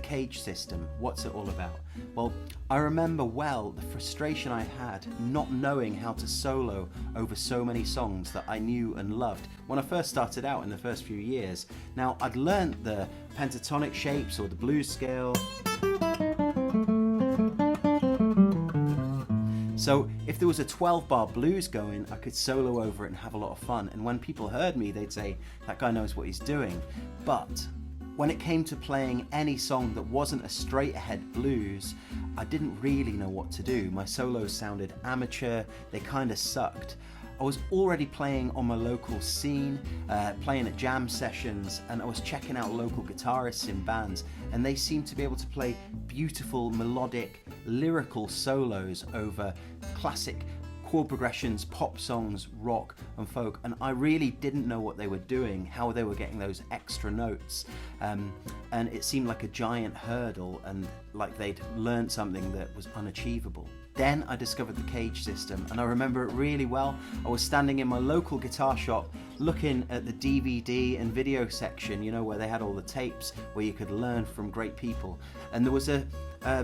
the CAGED system? What's it all about? Well, I remember well the frustration I had not knowing how to solo over so many songs that I knew and loved when I first started out in the first few years. Now, I'd learnt the pentatonic shapes or the blues scale. So if there was a 12-bar blues going, I could solo over it and have a lot of fun. And when people heard me, they'd say, that guy knows what he's doing. But when it came to playing any song that wasn't a straight ahead blues, I didn't really know what to do. My solos sounded amateur, they kind of sucked. I was already playing on my local scene, playing at jam sessions, and I was checking out local guitarists in bands, and they seemed to be able to play beautiful, melodic, lyrical solos over classic chord progressions, pop songs, rock and folk, and I really didn't know what they were doing, how they were getting those extra notes, and it seemed like a giant hurdle and like they'd learned something that was unachievable. Then I discovered the CAGED system, and I remember it really well. I was standing in my local guitar shop looking at the DVD and video section, you know, where they had all the tapes where you could learn from great people, and there was a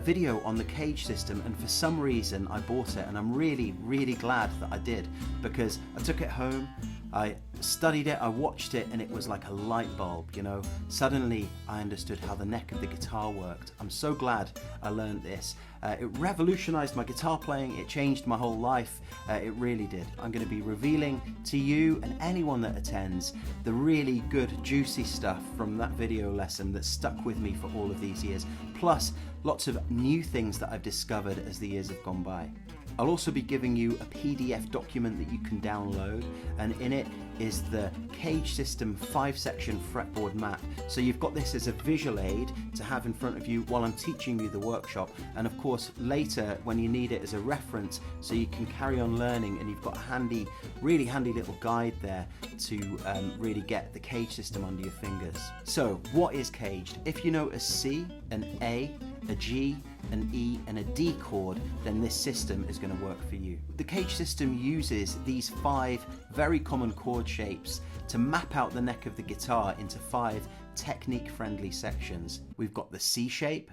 video on the CAGED system, and for some reason I bought it, and I'm really glad that I did, because I took it home, I studied it, I watched it, and it was like a light bulb, you know. Suddenly I understood how the neck of the guitar worked. I'm so glad I learned this. It revolutionized my guitar playing, it changed my whole life, it really did. I'm going to be revealing to you and anyone that attends the really good juicy stuff from that video lesson that stuck with me for all of these years, plus lots of new things that I've discovered as the years have gone by. I'll also be giving you a PDF document that you can download, and in it is the CAGED system 5-section fretboard map. So you've got this as a visual aid to have in front of you while I'm teaching you the workshop, and of course later when you need it as a reference so you can carry on learning, and you've got a really handy little guide there to really get the CAGED system under your fingers. So what is CAGED? If you know a C, an A, a G, an E and a D chord, then this system is going to work for you. The CAGED system uses these 5 very common chord shapes to map out the neck of the guitar into 5 technique-friendly sections. We've got the C shape,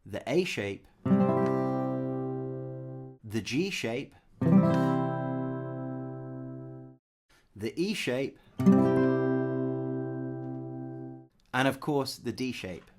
the A shape, the G shape, the E shape, and of course the D shape.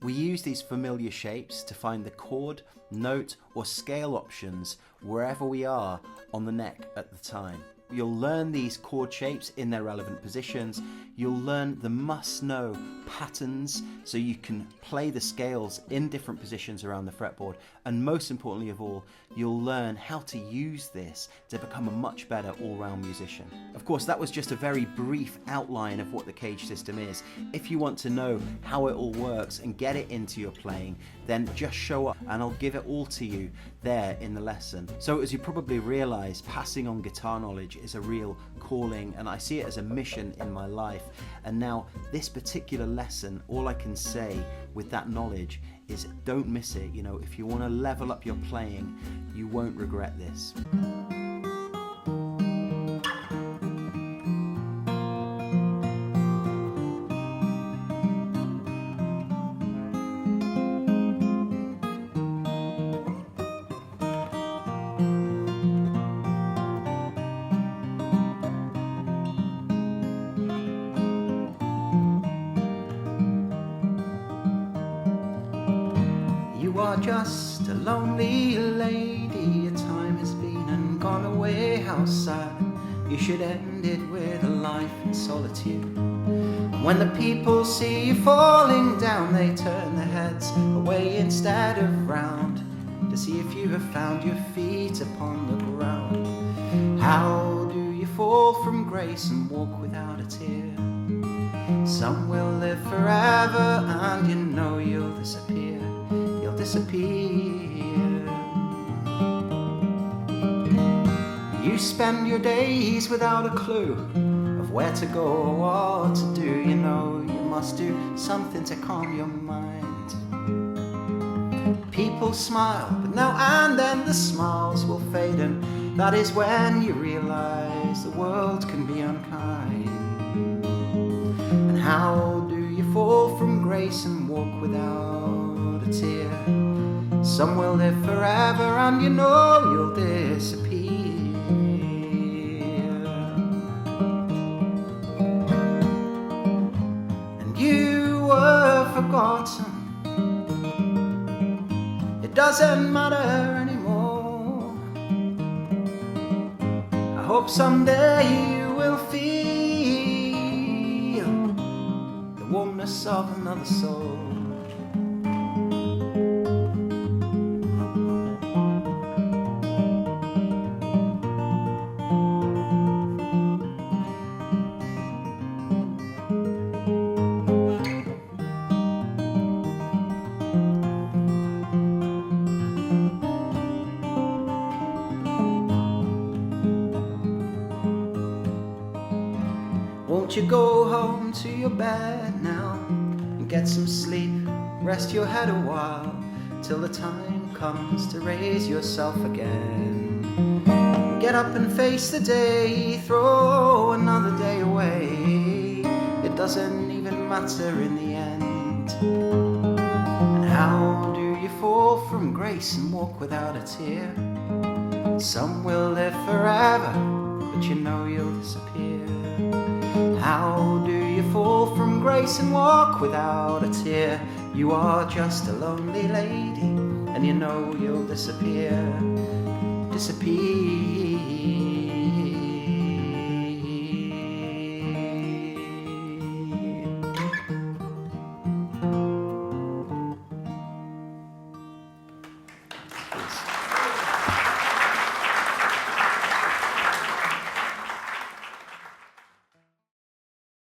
We use these familiar shapes to find the chord, note or scale options wherever we are on the neck at the time. You'll learn these chord shapes in their relevant positions. You'll learn the must-know patterns so you can play the scales in different positions around the fretboard. And most importantly of all, you'll learn how to use this to become a much better all-round musician. Of course, that was just a very brief outline of what the CAGED system is. If you want to know how it all works and get it into your playing, then just show up and I'll give it all to you there in the lesson. So as you probably realize, passing on guitar knowledge is a real calling, and I see it as a mission in my life. And now this particular lesson, all I can say with that knowledge is don't miss it. You know, if you want to level up your playing, you won't regret this. You are just a lonely lady, your time has been and gone away, how sad. You should end it with a life in solitude. And when the people see you falling down, they turn their heads away instead of round to see if you have found your feet upon the ground. How do you fall from grace and walk without a tear? Some will live forever, and you know you'll disappear. You'll disappear. You spend your days without a clue of where to go or what to do. You know you must do something to calm your mind. People smile, but now and then the smiles will fade, and that is when you realize the world can be unkind. And how do you fall from grace and walk without a tear? Some will live forever and you know you'll disappear. And you were forgotten. It doesn't matter anymore. I hope someday you will feel the warmness of another soul. Won't you go home to your bed now and get some sleep, rest your head a while till the time comes to raise yourself again. Get up and face the day, throw another day away. It doesn't even matter in the end. And how do you fall from grace and walk without a tear? Some will live forever, but you know you'll disappear. How do you fall from grace and walk without a tear? You are just a lonely lady, and you know you'll disappear, disappear.